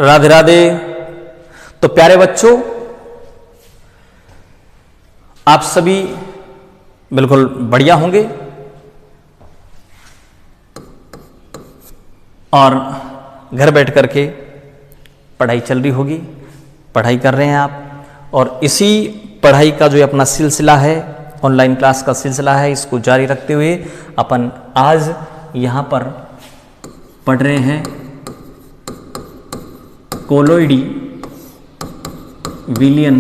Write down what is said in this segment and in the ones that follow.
राधे राधे। तो प्यारे बच्चों, आप सभी बिल्कुल बढ़िया होंगे और घर बैठ करके पढ़ाई चल रही होगी, पढ़ाई कर रहे हैं आप। और इसी पढ़ाई का जो अपना सिलसिला है, ऑनलाइन क्लास का सिलसिला है, इसको जारी रखते हुए अपन आज यहाँ पर पढ़ रहे हैं कोलोइडी विलियन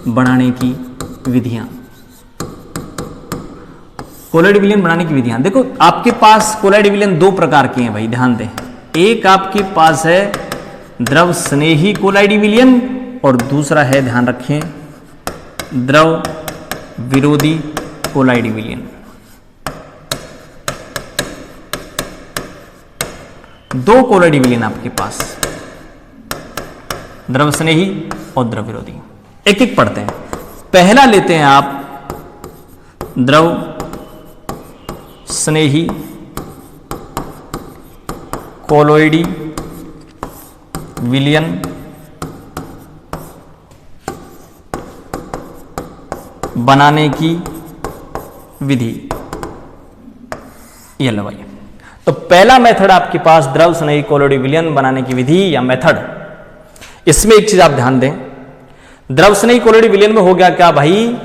बनाने की विधियां। कोलोइडी विलियन बनाने की विधियां, देखो आपके पास कोलोइडी विलियन दो प्रकार के हैं भाई, ध्यान दें। एक आपके पास है द्रव स्नेही कोलोइडी विलियन और दूसरा है, ध्यान रखें, द्रव विरोधी कोलोइडी विलियन। दो कोलोइडी विलियन आपके पास, द्रव स्नेही और द्रव विरोधी। एक एक पढ़ते हैं। पहला लेते हैं आप द्रव स्नेही कोलोइडी विलियन बनाने की विधि। ये लो भाई, तो पहला मेथड आपके पास द्रव स्नेही कोलोइडी विलियन बनाने की विधि या मेथड। इसमें एक चीज आप ध्यान दें, द्रव स्नेही कोलोइडी विलियन में हो गया क्या भाई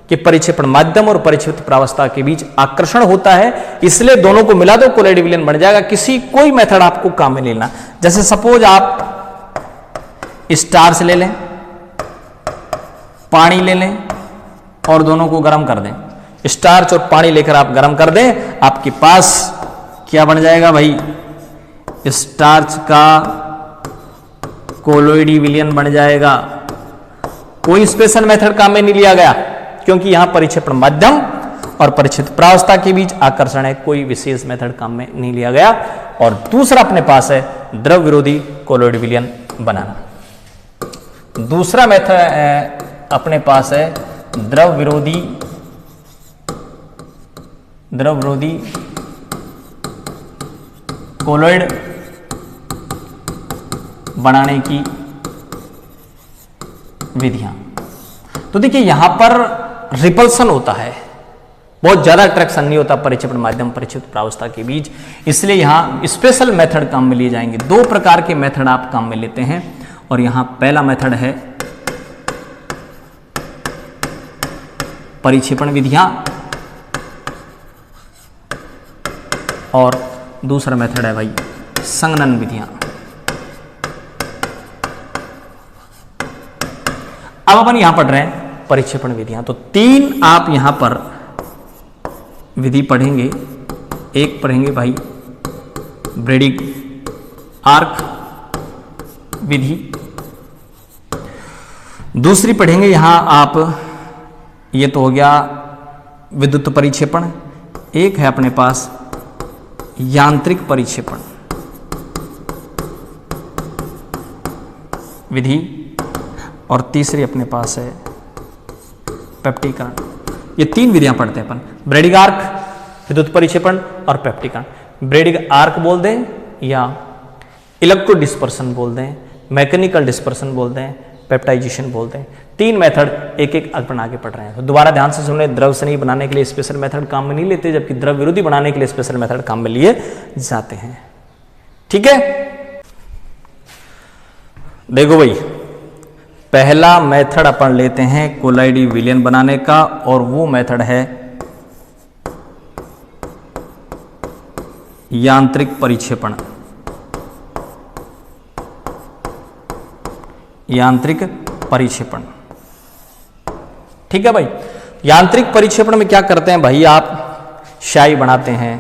कि परिक्षेपण माध्यम और परिक्षेपित प्रावस्था के बीच आकर्षण होता है, इसलिए दोनों को मिला दो कोलोइडी विलियन बन जाएगा। किसी कोई मेथड आपको काम में लेना, जैसे सपोज आप स्टार्च ले लें, पानी ले लें और दोनों को गर्म कर दें। स्टार्च और पानी लेकर आप गर्म कर दें, आपके पास क्या बन जाएगा भाई, स्टार्च का कोलोइडी विलियन बन जाएगा। कोई स्पेशल मेथड काम में नहीं लिया गया, क्योंकि यहां परिक्षेपण माध्यम और परिक्षेपित प्रावस्था के बीच आकर्षण है, कोई विशेष मेथड काम में नहीं लिया गया। और दूसरा अपने पास है द्रव विरोधी कोलोइडी विलियन बनाना। दूसरा मेथड अपने पास है द्रव विरोधी कोलोइड बनाने की विधियां। तो देखिए यहां पर रिपल्सन होता है, बहुत ज्यादा अट्रैक्शन नहीं होता परिक्षेपण माध्यम परिक्षेपित प्रावस्था के बीच, इसलिए यहां स्पेशल मेथड काम में लिए जाएंगे। दो प्रकार के मेथड आप काम में लेते हैं, और यहां पहला मेथड है परिक्षेपण विधियां और दूसरा मेथड है भाई संघनन विधियां। अब अपन यहां पढ़ रहे हैं परिक्षेपण विधियां, तो तीन आप यहां पर विधि पढ़ेंगे। एक पढ़ेंगे भाई ब्रेडिग आर्क विधि, दूसरी पढ़ेंगे यहां आप, ये तो हो गया विद्युत परिक्षेपण। एक है अपने पास यांत्रिक परिक्षेपण विधि, और तीसरी अपने पास है पेप्टिकरण। ये तीन विधियां पढ़ते हैं अपन, ब्रेडिग आर्क, विद्युत परिक्षेपण और पेप्टिकरण। ब्रेडिग आर्क बोल दें या इलेक्ट्रो डिस्पर्सन बोल दें, मैकेनिकल डिस्पर्सन बोल दें, पेप्टाइजेशन बोलते हैं। तीन मेथड एक एक अपन आगे पढ़ रहे हैं। तो दोबारा ध्यान से सुन ले, द्रव स्नेही बनाने के लिए स्पेशल मेथड काम में नहीं लेते, जबकि द्रव विरोधी बनाने के लिए स्पेशल मेथड काम में लिए जाते हैं। ठीक है, देखो भाई, पहला मेथड अपन लेते हैं कोलोइडी विलियन बनाने का, और वो मेथड है यांत्रिक परिक्षेपण। यांत्रिक परिक्षेपण, ठीक है भाई। यांत्रिक परिक्षेपण में क्या करते हैं भाई, आप स्याही बनाते हैं,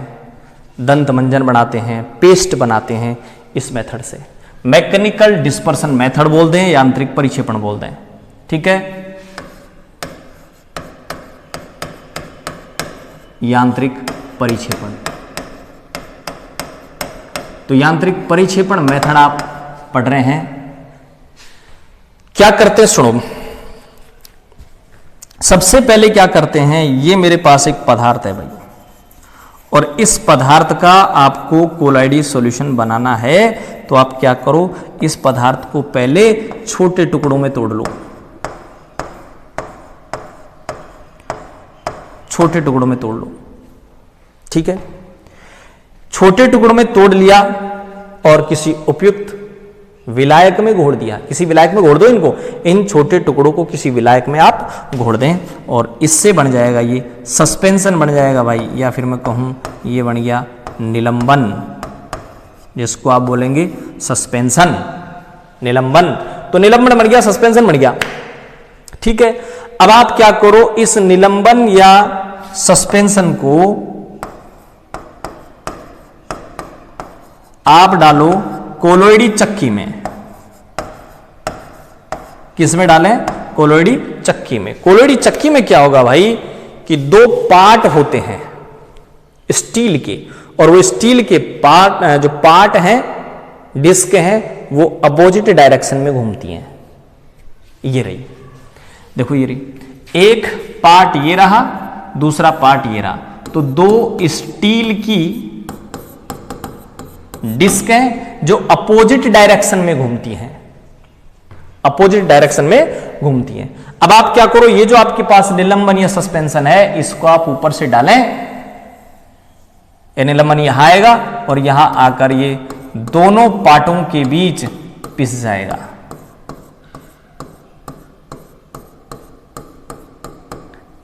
दंत मंजन बनाते हैं, पेस्ट बनाते हैं इस मेथड से। मैकेनिकल डिस्पर्सन मेथड बोल दें, यांत्रिक परिक्षेपण बोल दें, ठीक है। यांत्रिक परिक्षेपण, तो यांत्रिक परिक्षेपण मेथड आप पढ़ रहे हैं। क्या करते हैं सुनो, सबसे पहले क्या करते हैं, ये मेरे पास एक पदार्थ है भाई, और इस पदार्थ का आपको कोलाइडी सॉल्यूशन बनाना है, तो आप क्या करो, इस पदार्थ को पहले छोटे टुकड़ों में तोड़ लो, छोटे टुकड़ों में तोड़ लो। ठीक है, छोटे टुकड़ों में तोड़ लिया और किसी उपयुक्त विलायक में घोल दिया। किसी विलायक में घोल दो इनको, इन छोटे टुकड़ों को किसी विलायक में आप घोल दें और इससे बन जाएगा ये सस्पेंशन बन जाएगा भाई, या फिर मैं कहूं ये बन गया निलंबन, जिसको आप बोलेंगे सस्पेंशन, निलंबन। तो निलंबन बन गया, सस्पेंशन बन गया। ठीक है, अब आप क्या करो, इस निलंबन या सस्पेंशन को आप डालो कोलोइडी चक्की में। किस में डालें, कोलोइडी चक्की में। कोलोइडी चक्की में क्या होगा भाई कि दो पार्ट होते हैं स्टील के, और वो स्टील के पार्ट, जो पार्ट हैं, डिस्क हैं, वो अपोजिट डायरेक्शन में घूमती हैं। ये रही, देखो ये रही, एक पार्ट ये रहा, दूसरा पार्ट ये रहा, तो दो स्टील की डिस्क हैं जो अपोजिट डायरेक्शन में घूमती हैं, अपोजिट डायरेक्शन में घूमती हैं। अब आप क्या करो, ये जो आपके पास निलंबन या सस्पेंशन है, इसको आप ऊपर से डालें, ये निलंबन यहां आएगा और यहां आकर ये दोनों पार्टों के बीच पिस जाएगा।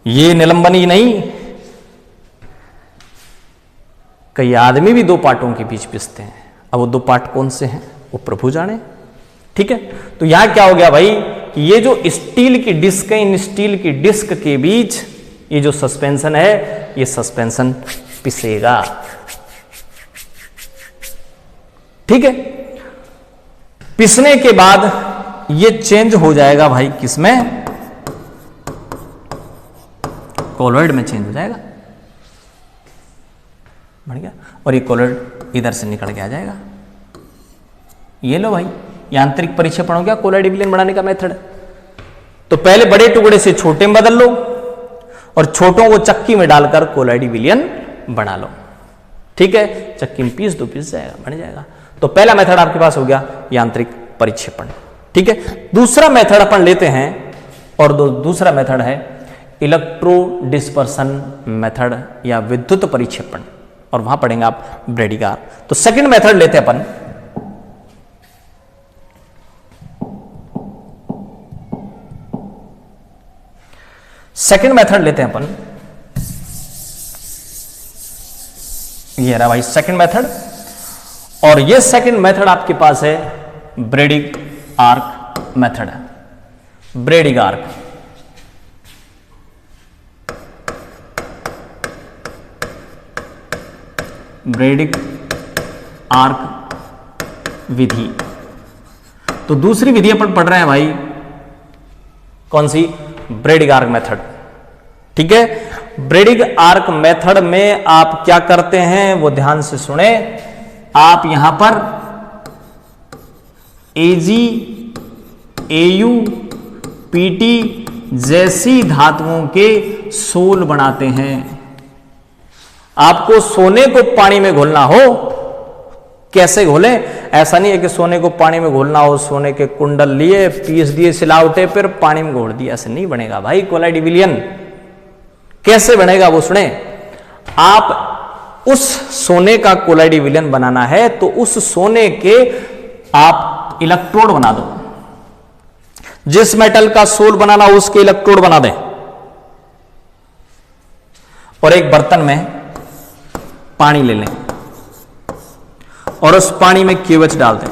ये निलंबन ही नहीं, कई आदमी भी दो पार्टों के बीच पिसते हैं। अब वो दो पार्ट कौन से हैं वो प्रभु जाने। ठीक है, तो यहां क्या हो गया भाई कि ये जो स्टील की डिस्क है, इन स्टील की डिस्क के बीच ये जो सस्पेंशन है, ये सस्पेंशन पिसेगा। ठीक है, पिसने के बाद ये चेंज हो जाएगा भाई किसमें, कोलोइड में चेंज हो जाएगा, बढ़ गया, और ये कोलोइड इधर से निकल के आ जाएगा। ये लो भाई, यांत्रिक परिक्षेपण हो गया कोलोइड विलयन बनाने का मेथड। तो पहले बड़े टुकड़े से छोटे में बदल लो और छोटों को चक्की में डालकर कोलोइड विलयन बना लो। ठीक है, चक्की में पीस दो, पिस जाएगा, बन जाएगा। तो पहला मेथड आपके पास हो गया यांत्रिक परिक्षेपण। ठीक है, दूसरा मेथड अपन लेते हैं, और दूसरा मेथड है इलेक्ट्रो डिस्पर्सन मेथड या विद्युत परिक्षेपण, और वहां पढ़ेंगे आप ब्रेडिगार। तो सेकंड मेथड लेते हैं अपन, सेकंड मेथड लेते हैं अपन, ये रहा भाई सेकंड मेथड, और ये सेकंड मेथड आपके पास है ब्रेडिग आर्क मेथड है, ब्रेडिग आर्क। ब्रेडिग आर्क विधि। तो दूसरी विधि अपन पढ़ रहे हैं भाई, कौन सी, ब्रेडिग आर्क मेथड। ठीक है, ब्रेडिग आर्क मेथड में आप क्या करते हैं वो ध्यान से सुने। आप यहां पर एजी, एयू, पीटी जैसी धातुओं के सोल बनाते हैं। आपको सोने को पानी में घोलना हो, कैसे घोले, ऐसा नहीं है कि सोने को पानी में घोलना हो, सोने के कुंडल लिए, पीस दिए सिलावटे पर पानी में घोल दिया, ऐसे नहीं बनेगा भाई कोलाइड विलयन। कैसे बनेगा वो सुने। आप उस सोने का कोलाइड विलयन बनाना है तो उस सोने के आप इलेक्ट्रोड बना दो, जिस मेटल का सोल बनाना हो उसके इलेक्ट्रोड बना दें, और एक बर्तन में पानी ले लें और उस पानी में केवच डाल दें।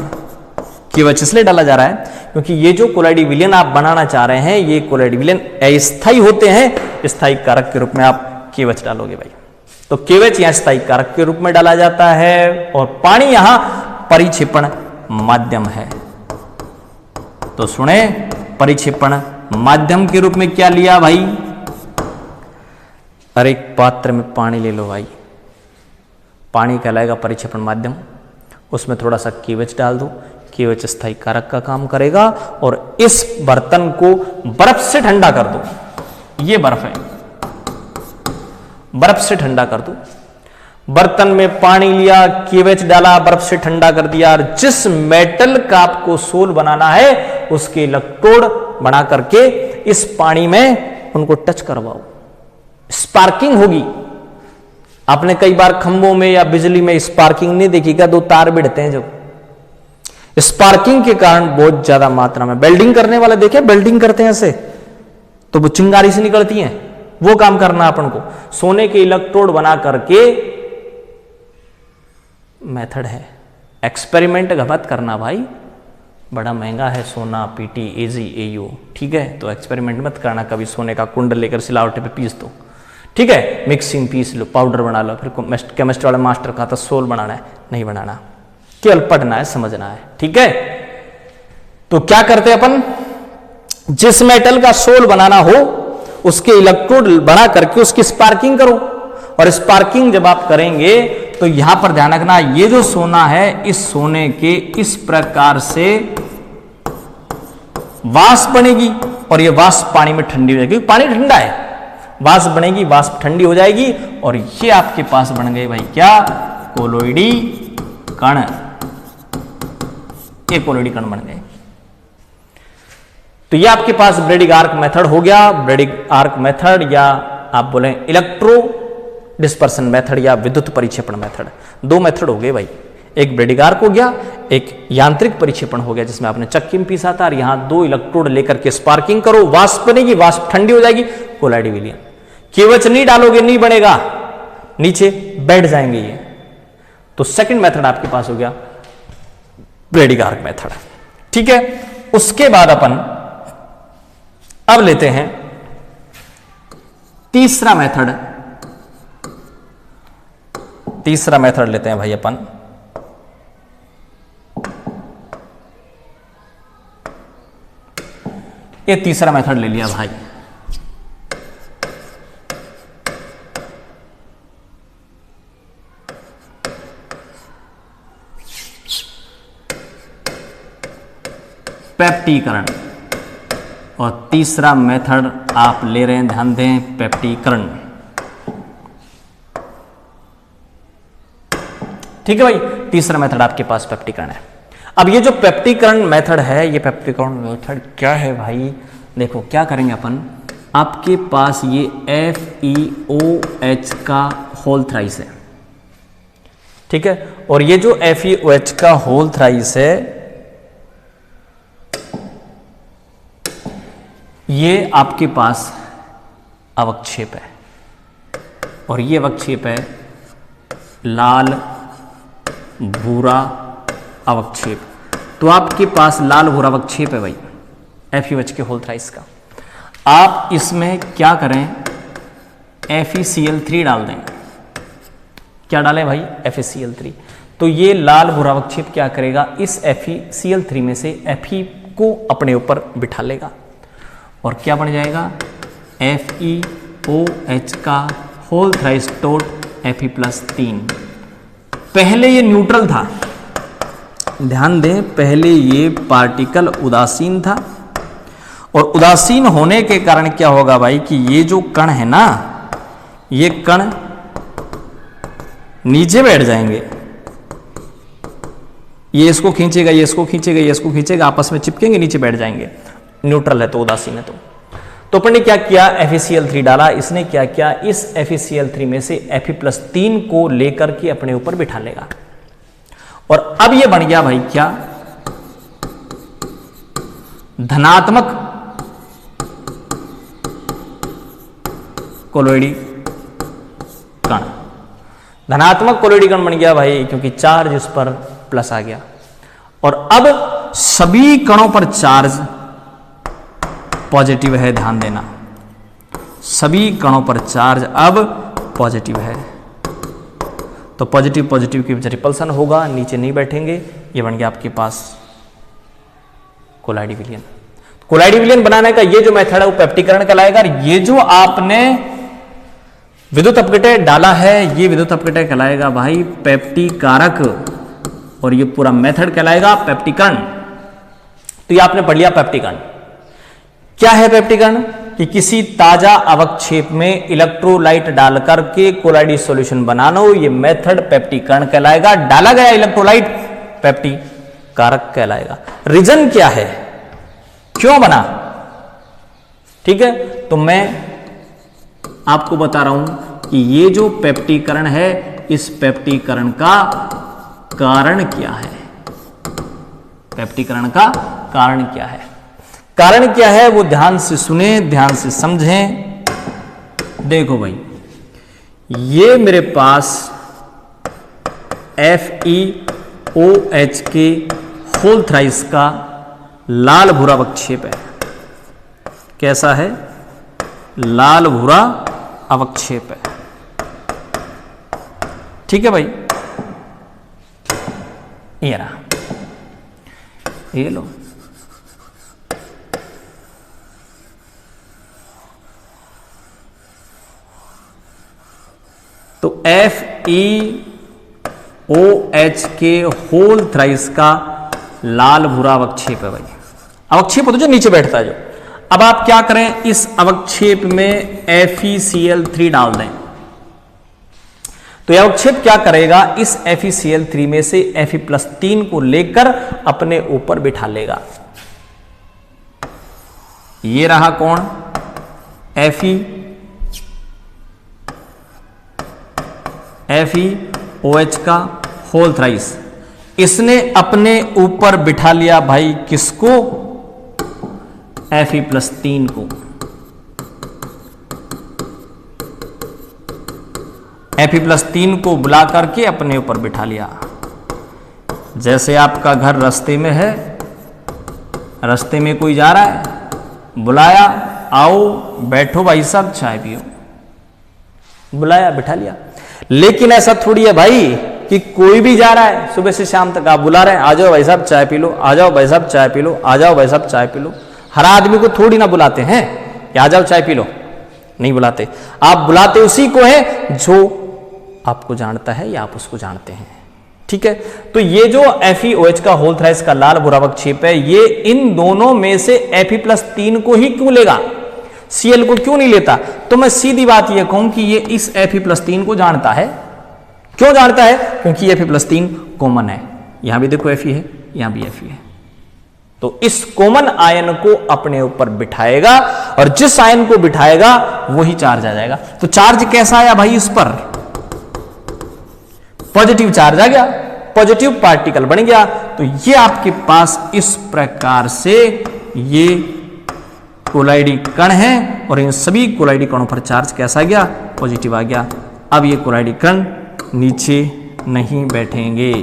केवच इसलिए डाला जा रहा है क्योंकि ये जो कोलाइड विलयन आप बनाना चाह रहे हैं, ये कोलाइड विलयन अस्थायी होते हैं, स्थायी कारक के रूप में आप केवच डालोगे भाई। तो केवच यहां स्थायी कारक के रूप में डाला जाता है और पानी यहां परिक्षेपण माध्यम है। तो सुने, परिक्षेपण माध्यम के रूप में क्या लिया भाई, हर एक पात्र में पानी ले लो भाई, पानी कहलाएगा परिक्षेपण माध्यम, उसमें थोड़ा सा केवच डाल दो, केवच स्थायी कारक का काम करेगा, और इस बर्तन को बर्फ से ठंडा कर दो। ये बर्फ है, बर्फ से ठंडा कर दो। बर्तन में पानी लिया, केवेच डाला, बर्फ से ठंडा कर दिया, और जिस मेटल का आपको सोल बनाना है उसके इलेक्ट्रोड बना करके इस पानी में उनको टच करवाओ, स्पार्किंग होगी। आपने कई बार खंभों में या बिजली में स्पार्किंग नहीं देखिएगा, दो तार भिड़ते हैं, जब स्पार्किंग के कारण बहुत ज्यादा मात्रा में वेल्डिंग करने वाले देखे, वेल्डिंग करते हैं ऐसे तो वो चिंगारी से निकलती हैं, वो काम करना अपन को। सोने के इलेक्ट्रोड बना करके मेथड है, एक्सपेरिमेंट मत करना भाई, बड़ा महंगा है सोना, पीटी, एजी, एयू, ठीक है। तो एक्सपेरिमेंट मत करना, कभी सोने का कुंड लेकर सिलावटे पे पीस दो, ठीक है, मिक्सिंग पीस लो, पाउडर बना लो, फिर केमिस्ट्री वाला मास्टर कहा था सोल बनाना है, नहीं बनाना, केवल पढ़ना है, समझना है, ठीक है। तो क्या करते हैं अपन, जिस मेटल का सोल बनाना हो उसके इलेक्ट्रोड बना करके उसकी स्पार्किंग करो, और स्पार्किंग जब आप करेंगे तो यहां पर ध्यान रखना, ये जो सोना है इस सोने के इस प्रकार से वाष्प बनेगी, और ये वाष्प पानी में ठंडी हो जाएगी, पानी ठंडा है, वाष्प बनेगी, वाष्प ठंडी हो जाएगी, और ये आपके पास बन गए भाई क्या, कोलोइडी कण, ये कोलोइडी कण बन गए। तो ये आपके पास ब्रेडिग आर्क मेथड हो गया। ब्रेडिग आर्क मेथड या आप बोले इलेक्ट्रो डिस्पर्सन मेथड या विद्युत परिक्षेपण मेथड, दो मेथड हो गए भाई, एक ब्रेडिग आर्क हो गया, एक यांत्रिक परिक्षेपण हो गया जिसमें आपने चक्की में पीसा था, और यहां दो इलेक्ट्रोड लेकर के स्पार्किंग करो, वाष्प बनेगी, वाष्प ठंडी हो जाएगी, कोलाइडी विलयन। केवच नहीं डालोगे नहीं बनेगा, नीचे बैठ जाएंगे ये। तो सेकंड मेथड आपके पास हो गया ब्रेडिग आर्क मेथड, ठीक है। उसके बाद अपन अब लेते हैं तीसरा मेथड, तीसरा मेथड लेते हैं भाई अपन, ये तीसरा मेथड ले लिया भाई। पेप्टीकरण, और तीसरा मेथड आप ले रहे हैं, ध्यान दें, पेप्टीकरण, ठीक है भाई। तीसरा मेथड आपके पास पेप्टीकरण है। अब ये जो पेप्टीकरण मेथड है, ये पेप्टीकरण मेथड क्या है भाई, देखो क्या करेंगे अपन, आपके पास ये FeOH का होल थ्राइस है, ठीक है, और ये जो FeOH का होल थ्राइस है ये आपके पास अवक्षेप है, और ये अवक्षेप है लाल भूरा अवक्षेप। तो आपके पास लाल भूरा अवक्षेप है भाई FeOH के होल थ्राइस का। आप इसमें क्या करें, FeCl3 डाल दें। क्या डालें भाई, FeCl3। तो ये लाल भूरा अवक्षेप क्या करेगा, इस FeCl3 में से Fe को अपने ऊपर बिठा लेगा, और क्या बन जाएगा, FeOH का होल थ्राइस डॉट Fe+3। पहले ये न्यूट्रल था, ध्यान दें, पहले ये पार्टिकल उदासीन था, और उदासीन होने के कारण क्या होगा भाई कि ये जो कण है ना, ये कण नीचे बैठ जाएंगे, ये इसको खींचेगा, ये इसको खींचेगा, ये इसको खींचेगा, आपस में चिपकेंगे, नीचे बैठ जाएंगे, न्यूट्रल है तो, उदासीन है तो अपन ने क्या किया, FeCl3 डाला, इसने क्या किया, इस FeCl3 में से Fe+3 को लेकर के अपने ऊपर बिठा लेगा, और अब ये बन गया भाई क्या, धनात्मक कोलोइडी कण, धनात्मक कोलोइडी कण बन गया भाई, क्योंकि चार्ज इस पर प्लस आ गया, और अब सभी कणों पर चार्ज पॉजिटिव है, ध्यान देना, सभी कणों पर चार्ज अब पॉजिटिव है। तो पॉजिटिव पॉजिटिव के बीच रिपल्सन होगा, नीचे नहीं बैठेंगे, ये बन गया आपके पास कोलाइडी विलयन। कोलाइडी विलयन बनाने का ये जो मेथड है वो पेप्टीकरण कहलाएगा। ये जो आपने विद्युत अपघटय डाला है, ये विद्युत अपघटय कहलाएगा भाई पेप्टीकारक, और ये पूरा मेथड कहलाएगा पेप्टीकरण। तो ये आपने पढ़ लिया पेप्टीकरण। क्या है पेप्टीकरण? कि किसी ताजा अवक्षेप में इलेक्ट्रोलाइट डालकर के कोलाइडी सॉल्यूशन बनाना हो, ये मेथड पेप्टिकरण कहलाएगा। डाला गया इलेक्ट्रोलाइट पेप्टिकारक कहलाएगा। रीजन क्या है, क्यों बना? ठीक है, तो मैं आपको बता रहा हूं कि ये जो पेप्टिकरण है, इस पेप्टिकरण का कारण क्या है। पेप्टिकरण का कारण क्या है? कारण क्या है वो ध्यान से सुने, ध्यान से समझें। देखो भाई, ये मेरे पास FeOH के होल थ्राइस का लाल भूरा अवक्षेप है। कैसा है? लाल भूरा अवक्षेप है। ठीक है भाई, ये रहा, ये लो। तो FeOH के होल थ्राइस का लाल भूरा अवक्षेप है भाई। अवक्षेप होता है जो नीचे बैठता है जो। अब आप क्या करें, इस अवक्षेप में FeCl3 डाल दें। तो यह अवक्षेप क्या करेगा, इस FeCl3 में से Fe+3 को लेकर अपने ऊपर बिठा लेगा। ये रहा कौन? FeOH का होल थ्राइस। इसने अपने ऊपर बिठा लिया भाई किसको? Fe+3 को। Fe+3 को बुला करके अपने ऊपर बिठा लिया। जैसे आपका घर रास्ते में है, रास्ते में कोई जा रहा है, बुलाया, आओ बैठो भाई साहब चाय पियो, बुलाया, बिठा लिया। लेकिन ऐसा थोड़ी है भाई कि कोई भी जा रहा है, सुबह से शाम तक आप बुला रहे हैं, आ जाओ भाई साहब चाय पी लो, आ जाओ भाई साहब चाय पी लो, आ जाओ भाई साहब चाय पी लो। हर आदमी को थोड़ी ना बुलाते हैं कि आ जाओ चाय पी लो, नहीं बुलाते। आप बुलाते उसी को है जो आपको जानता है या आप उसको जानते हैं। ठीक है, तो ये जो FeOH का होल थ्राइस का लाल भूरा अवक्षेप है, ये इन दोनों में से Fe+3 को ही क्यों लेगा, Cl को क्यों नहीं लेता? तो मैं सीधी बात ये कहूं कि ये इस Fe+3 को जानता है। क्यों जानता है? क्योंकि Fe+3 कॉमन है। यहां भी देखो Fe है, यहां भी Fe है। तो इस कॉमन आयन को अपने ऊपर बिठाएगा और जिस आयन को बिठाएगा वही चार्ज आ जाएगा। तो चार्ज कैसा आया भाई इस पर? पॉजिटिव चार्ज आ गया, पॉजिटिव पार्टिकल बन गया। तो ये आपके पास इस प्रकार से ये कोलाइडी कण है और इन सभी कोलाइडी कणों पर चार्ज कैसा आ गया? पॉजिटिव आ गया। अब ये कोलाइडी कण नीचे नहीं बैठेंगे।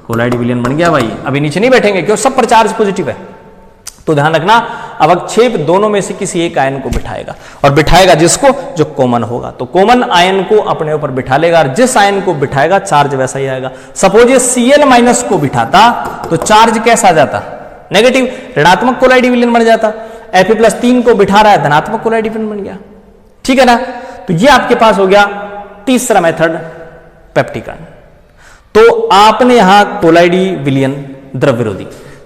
कोलाइडी विलयन बन गया भाई, अभी नीचे नहीं बैठेंगे, क्यों? सब पर चार्ज पॉजिटिव है। तो ध्यान रखना, अवक्षेप दोनों में से किसी एक आयन को बिठाएगा और बिठाएगा जिसको, जो कॉमन होगा। तो कॉमन आयन को अपने ऊपर बिठा लेगा और जिस आयन को बिठाएगा चार्ज वैसा ही आएगा। सपोज ये Cl- को बिठाता तो चार्ज कैसा आ जाता? नेगेटिव, ऋणात्मक कोलाइडी विलयन बन जाता। Fe+3 को बिठा रहा है, धनात्मक कोलाइडी विलयन बन गया। ठीक है ना? तो ये आपके पास हो गया तीसरा मेथड, पेप्टिकरण। तो आपने यहां कोलाइडी विलयन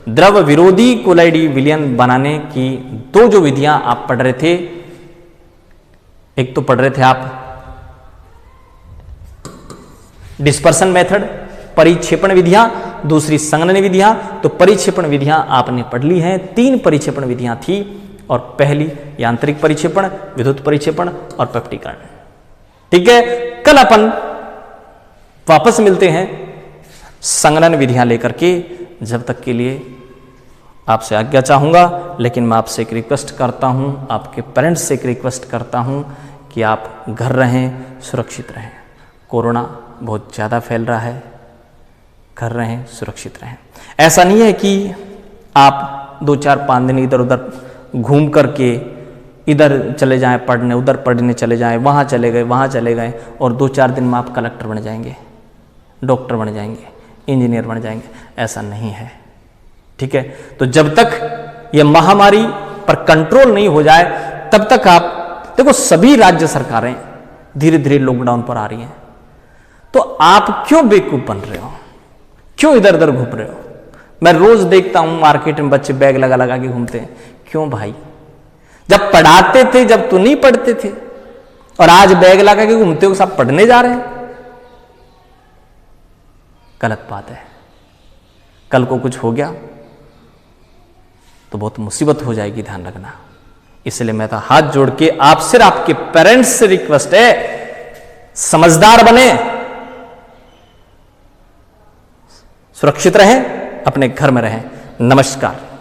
द्रव विरोधी कोलाइडी विलयन बनाने की दो जो विधियां आप पढ़ रहे थे, एक तो पढ़ रहे थे आप डिस्पर्सन मेथड, परिक्षेपण विधियां, दूसरी संघनन विधियां। तो परिक्षेपण विधियां आपने पढ़ ली हैं। 3 परिक्षेपण विधियां थी और पहली यांत्रिक परिक्षेपण, विद्युत परिक्षेपण और पेप्टिकरण। ठीक है, कल अपन वापस मिलते हैं संघनन विधियां लेकर के। जब तक के लिए आपसे आज्ञा चाहूंगा, लेकिन मैं आपसे एक रिक्वेस्ट करता हूं, आपके पेरेंट्स से एक रिक्वेस्ट करता हूं कि आप घर रहें, सुरक्षित रहें। कोरोना बहुत ज़्यादा फैल रहा है, घर रहें, सुरक्षित रहें। ऐसा नहीं है कि आप 2-4-5 दिन इधर उधर घूम करके इधर चले जाएं पढ़ने, उधर पढ़ने चले जाएं, वहाँ चले गए, वहाँ चले गए और 2-4 दिन में आप कलेक्टर बन जाएंगे, डॉक्टर बन जाएंगे, इंजीनियर बन जाएंगे। ऐसा नहीं है। ठीक है, तो जब तक ये महामारी पर कंट्रोल नहीं हो जाए तब तक आप देखो, सभी राज्य सरकारें धीरे धीरे लॉकडाउन पर आ रही हैं। तो आप क्यों बेवकूफ बन रहे हो? क्यों इधर उधर घूम रहे हो? मैं रोज देखता हूं मार्केट में बच्चे बैग लगा लगा के घूमते हैं। क्यों भाई? जब पढ़ाते थे, जब तो नहीं पढ़ते थे, और आज बैग लगा के घूमते हो सब पढ़ने जा रहे हैं। गलत बात है। कल को कुछ हो गया तो बहुत मुसीबत हो जाएगी, ध्यान रखना। इसलिए मैं तो हाथ जोड़ के आपसे, आपके पेरेंट्स से रिक्वेस्ट है, समझदार बने, सुरक्षित रहें, अपने घर में रहें। नमस्कार।